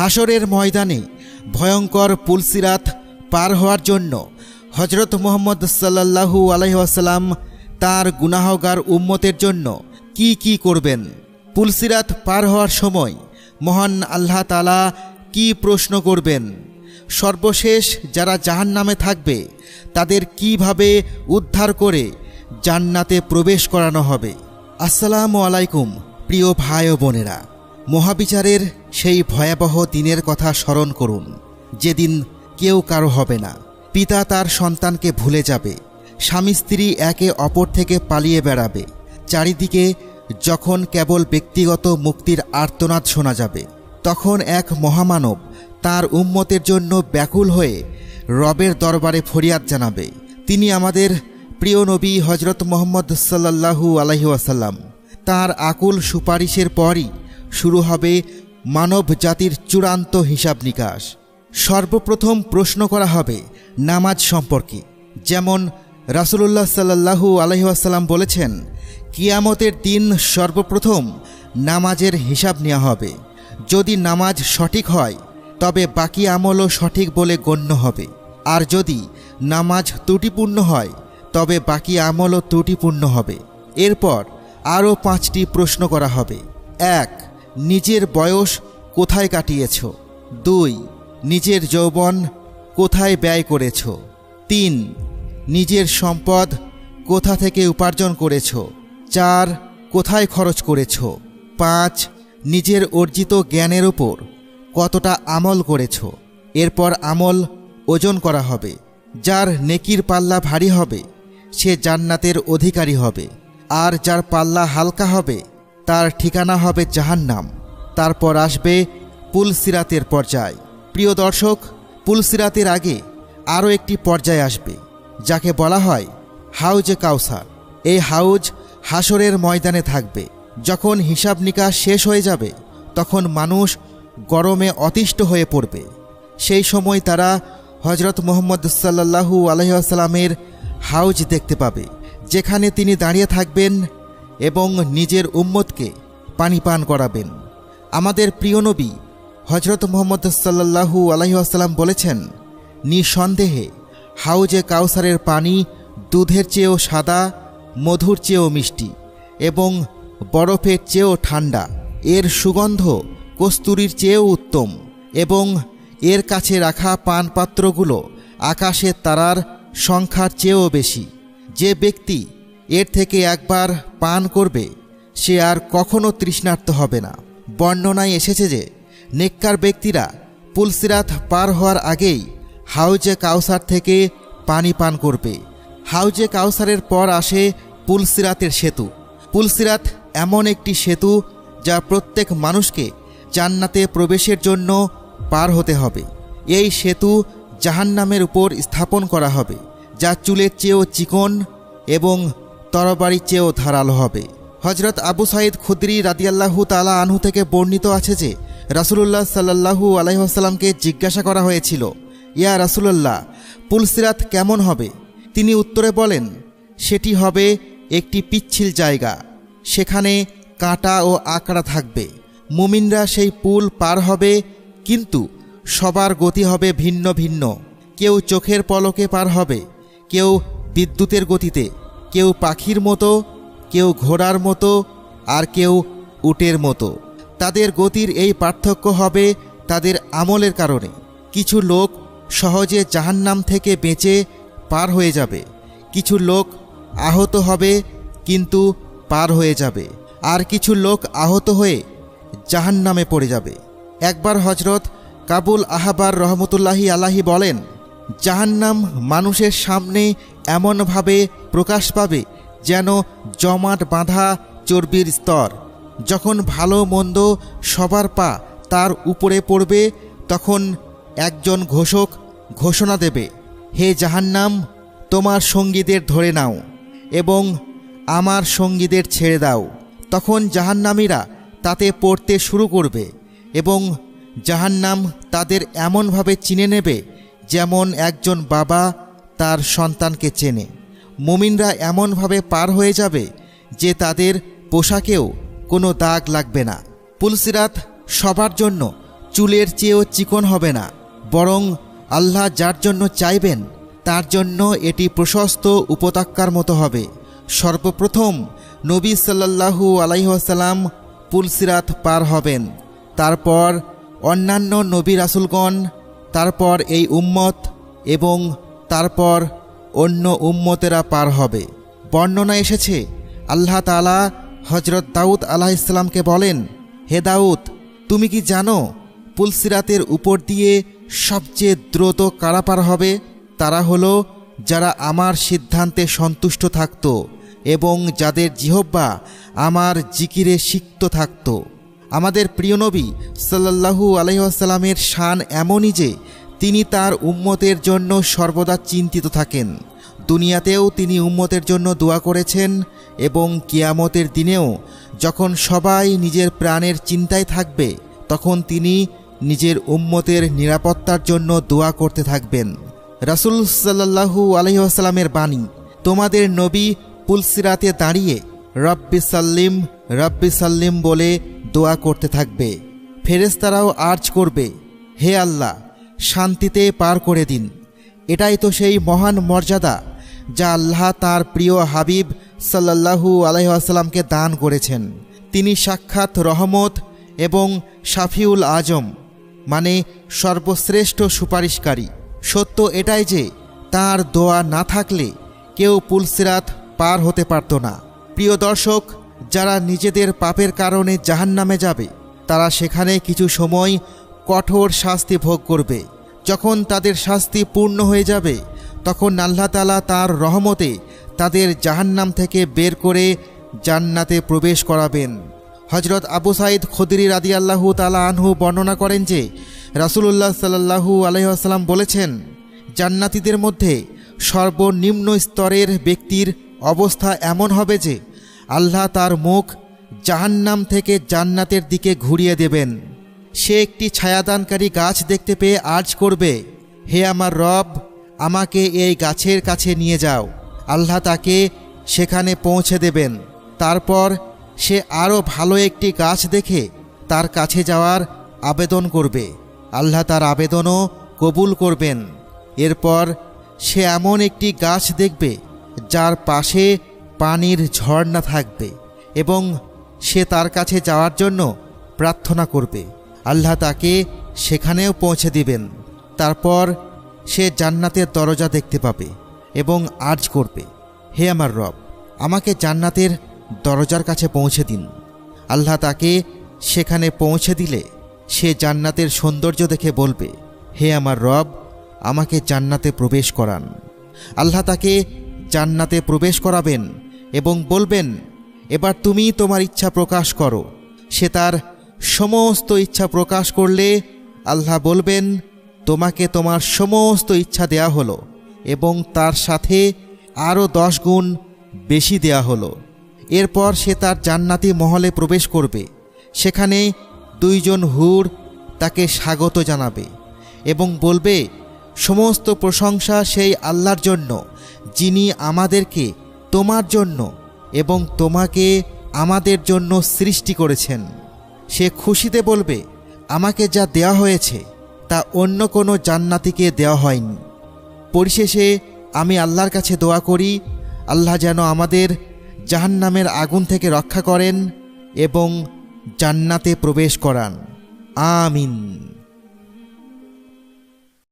হাসরের ময়দানে ভয়ঙ্কর পুলসিরাত পার হওয়ার জন্য হজরত মুহাম্মদ সাল্লাল্লাহু আলাইহি ওয়াসাল্লাম তাঁর গুনাহগার উম্মতের জন্য কি কি করবেন? পুলসিরাত পার হওয়ার সময় মহান আল্লাহ তাআলা কি প্রশ্ন করবেন? সর্বশেষ যারা জাহান্নামে থাকবে তাদের কিভাবে উদ্ধার করে জান্নাতে প্রবেশ করানো হবে? আসসালামু আলাইকুম প্রিয় ভাই ও বোনেরা, মহাবিচারের সেই ভয়াবহ দিনের কথা স্মরণ করুন, যেদিন কেউ কারো হবে না। পিতা তার সন্তানকে ভুলে যাবে, স্বামী স্ত্রী একে অপর থেকে পালিয়ে বেড়াবে। চারিদিকে যখন কেবল ব্যক্তিগত মুক্তির আর্তনাদ শোনা যাবে, তখন এক মহামানব তার উম্মতের জন্য ব্যাকুল হয়ে রবের দরবারে ফরিয়াদ জানাবে। তিনি আমাদের প্রিয় নবী হজরত মুহাম্মদ সাল্লাল্লাহু আলাইহি ওয়াসাল্লাম। তাঁর আকুল সুপারিশের পরই শুরু হবে মানব জাতির চূড়ান্ত হিসাব নিকাশ। সর্বপ্রথম প্রশ্ন করা হবে নামাজ সম্পর্কে। যেমন রাসূলুল্লাহ সাল্লাল্লাহু আলাইহি ওয়াসাল্লাম বলেছেন, কিয়ামতের দিন সর্বপ্রথম নামাজের হিসাব নেওয়া হবে। যদি নামাজ সঠিক হয় তবে বাকি আমলও সঠিক বলে গণ্য হবে, আর যদি নামাজ ত্রুটিপূর্ণ হয় তবে বাকি আমলও ত্রুটিপূর্ণ হবে। এরপর আরও 5টি প্রশ্ন করা হবে। 1. নিজের বয়স কোথায় কাটিয়েছ? 2. নিজের যৌবন কোথায় ব্যয় করেছ? 3. নিজের সম্পদ কোথা থেকে উপার্জন করেছ? 4. কোথায় খরচ করেছ? 5. নিজের অর্জিত জ্ঞানের ওপর কতটা আমল করেছ? এরপর আমল ওজন করা হবে। যার নেকির পাল্লা ভারী হবে সে জান্নাতের অধিকারী হবে, আর যার পাল্লা হালকা হবে তার ঠিকানা হবে জাহান্নাম। তারপর আসবে পুলসিরাতের পর্যায়। প্রিয় দর্শক, পুলসিরাতের আগে আরও একটি পর্যায় আসবে, যাকে বলা হয় হাউজে কাউসার। এই হাউজ হাসরের ময়দানে থাকবে। যখন হিসাব নিকাশ শেষ হয়ে যাবে তখন মানুষ গরমে অতিষ্ঠ হয়ে পড়বে। সেই সময় তারা হজরত মুহাম্মদ সাল্লাল্লাহু আলাইহি ওয়াসাল্লামের হাউজ দেখতে পাবে, যেখানে তিনি দাঁড়িয়ে থাকবেন এবং নিজের উম্মতকে পানি পান করাবেন। আমাদের প্রিয় নবী হজরত মুহাম্মদ সাল্লাল্লাহু আলাইহি ওয়াসাল্লাম বলেছেন, নিঃসন্দেহে হাউজে কাউসারের পানি দুধের চেয়েও সাদা, মধুর চেয়েও মিষ্টি এবং বরফের চেয়েও ঠান্ডা। এর সুগন্ধ কস্তুরীর চেয়েও উত্তম এবং এর কাছে রাখা পানপাত্রগুলো আকাশের তারার সংখ্যার চেয়েও বেশি। যে ব্যক্তি এর থেকে একবার পান করবে সে আর কখনো তৃষ্ণার্ত হবে না। বর্ণনায় এসেছে যে নেককার ব্যক্তিরা পুলসিরাত পার হওয়ার আগেই হাউজে কাউসার থেকে পানি পান করবে। হাউজে কাউসারের পর আসে পুলসিরাতের সেতু। পুলসিরাত এমন একটি সেতু যা প্রত্যেক মানুষকে জান্নাতে প্রবেশের জন্য পার হতে হবে। এই সেতু জাহান্নামের উপর স্থাপন করা হবে, যা চুলের চেয়েও চিকন এবং তরবারির চেয়েও ধারালো হবে। হজরত আবু সাঈদ খুদরি রাদিয়াল্লাহু তাআলা আনহু থেকে বর্ণিত আছে যে রাসূলুল্লাহ সাল্লাল্লাহু আলাইহি ওয়াসাল্লামকে জিজ্ঞাসা করা হয়েছিল, ইয়া রাসূলুল্লাহ, পুলসিরাত কেমন হবে? তিনি উত্তরে বলেন, সেটি হবে একটি পিচ্ছিল জায়গা, সেখানে কাঁটা ও আকড়া থাকবে। মুমিনরা সেই পুল পার হবে, কিন্তু সবার গতি হবে ভিন্ন ভিন্ন। কেউ চোখের পলকে পার হবে, কেউ বিদ্যুতের গতিতে, কেউ পাখির মতো, কেউ ঘোড়ার মতো, আর কেউ উটের মতো। তাদের গতির এই পার্থক্য হবে তাদের আমলের কারণে। কিছু লোক সহজে জাহান্নাম থেকে বেঁচে পার হয়ে যাবে, কিছু লোক আহত হবে কিন্তু পার হয়ে যাবে, আর কিছু লোক আহত হয়ে জাহান্নামে পড়ে যাবে। একবার হজরত কাবুল আহবার রহমতুল্লাহি আলাহি বলেন, জাহান্নাম মানুষের সামনে এমনভাবে প্রকাশ পাবে যেন জমাট বাঁধা চর্বির স্তর। যখন ভালো মন্দ সবার পা তার উপরে পড়বে তখন একজন ঘোষক ঘোষণা দেবে, হে জাহান্নাম, তোমার সঙ্গীদের ধরে নাও এবং আমার সঙ্গীদের ছেড়ে দাও। তখন জাহান্নামীরা তাতে পড়তে শুরু করবে এবং জাহান্নাম তাদের এমনভাবে চিনে নেবে যেমন একজন বাবা তার সন্তানকে চেনে। মুমিনরা এমনভাবে পার হয়ে যাবে যে তাদের পোশাকেও কোনো দাগ লাগবে না। পুলসিরাত সবার জন্য চুলের চেয়েও চিকন হবে না, বরং আল্লাহ যার জন্য চাইবেন তার জন্য এটি প্রশস্ত উপত্যকার মতো হবে। সর্বপ্রথম নবী সাল্লাল্লাহু আলাইহি ওয়াসাল্লাম পুলসিরাত পার হবেন, তারপর অন্যান্য নবী রাসূলগণ, তারপর এই উম্মত এবং তারপর অন্য উম্মতেরা পার হবে। বর্ণনা এসেছে আল্লাহ তাআলা হযরত দাউদ আলাইহিস সালামকে বলেন, হে দাউদ, তুমি কি জানো পুলসিরাতের উপর দিয়ে সবচেয়ে দ্রুত কারা পার হবে? তারা হলো যারা আমার সিদ্ধান্তে সন্তুষ্ট থাকত এবং যাদের জিহ্বা আমার জিকিরে সিক্ত থাকত। আমাদের প্রিয় নবী সাল্লাল্লাহু আলাইহি ওয়াসাল্লামের শান এমনই যে তিনি তার উম্মতের জন্য সর্বদা চিন্তিত থাকেন। দুনিয়াতেও তিনি উম্মতের জন্য দোয়া করেছেন এবং কিয়ামতের দিনেও যখন সবাই নিজের প্রাণের চিন্তায় থাকবে তখন তিনি নিজের উম্মতের নিরাপত্তার জন্য দোয়া করতে থাকবেন। রাসূল সাল্লাল্লাহু আলাইহি ওয়াসাল্লামের বাণী, তোমাদের নবী পুলসিরাতে দাঁড়িয়ে রব্বি সাল্লিম বলে দোয়া করতে থাকবে। ফেরেশতারাও আর্জ করবে, হে আল্লাহ, শান্তিতে পার করে দিন। এটাই তো সেই মহান মর্যাদা যা আল্লাহ তার প্রিয় হাবিব সাল্লাল্লাহু আলাইহি ওয়াসাল্লামকে দান করেছেন। তিনি সাক্ষাৎ রহমত এবং শাফিউল আজম, মানে সর্বশ্রেষ্ঠ সুপারিশকারী। সত্য এটাই যে তার দোয়া না থাকলে কেউ পুলসিরাত পার হতে পারত না। প্রিয় দর্শক, যারা নিজেদের পাপের কারণে জাহান্নামে যাবে তারা সেখানে কিছু সময় কঠোর শাস্তি ভোগ করবে। যখন তাদের শাস্তি পূর্ণ হয়ে যাবে তখন আল্লাহ তাআলা তার রহমতে তাদের জাহান্নাম থেকে বের করে জান্নাতে প্রবেশ করাবেন। হযরত আবু সাঈদ খুদরি রাদিয়াল্লাহু তাআলা আনহু বর্ণনা করেন যে রাসূলুল্লাহ সাল্লাল্লাহু আলাইহি ওয়াসাল্লাম বলেছেন, জান্নাতীদের মধ্যে সর্বনিম্ন স্তরের ব্যক্তির অবস্থা এমন হবে যে আল্লাহ তার মুখ জাহান্নাম থেকে জান্নাতের দিকে ঘুরিয়ে দেবেন। সে একটি ছায়াদানকারী গাছ দেখতে পেয়ে আর্জ করবে, হে আমার রব, আমাকে এই গাছের কাছে নিয়ে যাও। আল্লাহ তাকে সেখানে পৌঁছে দেবেন। তারপর সে আরও ভালো একটি গাছ দেখে তার কাছে যাওয়ার আবেদন করবে। আল্লাহ তার আবেদনও কবুল করবেন। এরপর সে এমন একটি গাছ দেখবে যার পাশে পানির ঝর্ণা থাকবে এবং সে তার কাছে যাওয়ার জন্য প্রার্থনা করবে। আল্লাহ তাকে সেখানেও পৌঁছে দিবেন। তারপর সে জান্নাতের দরজা দেখতে পাবে এবং আর্জ করবে, হে আমার রব, আমাকে জান্নাতের দরজার কাছে পৌঁছে দিন। আল্লাহ তাকে সেখানে পৌঁছে দিলে সে জান্নাতের সৌন্দর্য দেখে বলবে, হে আমার রব, আমাকে জান্নাতে প্রবেশ করান। আল্লাহ তাকে জান্নাতে প্রবেশ করাবেন এবং বলবেন, এবার তুমি তোমার ইচ্ছা প্রকাশ করো। সে তার সমস্ত ইচ্ছা প্রকাশ করলে আল্লাহ বলবেন, তোমাকে তোমার সমস্ত ইচ্ছা দেয়া হলো এবং তার সাথে আরও 10 গুণ বেশি দেয়া হলো। এরপর সে তার জান্নাতি মহলে প্রবেশ করবে। সেখানে 2 জন হুর তাকে স্বাগত জানাবে এবং বলবে, সমস্ত প্রশংসা সেই আল্লাহর জন্য যিনি আমাদেরকে তোমার জন্য এবং তোমাকে আমাদের জন্য সৃষ্টি করেছেন। সে খুশিতে বলবে, আমাকে যা দেয়া হয়েছে তা অন্য কোনো জান্নাতীকে দেওয়া হয়নি। পরিশেষে আমি আল্লাহর কাছে দোয়া করি, আল্লাহ যেন আমাদের জাহান্নামের আগুন থেকে রক্ষা করেন এবং জান্নাতে প্রবেশ করান। আমিন।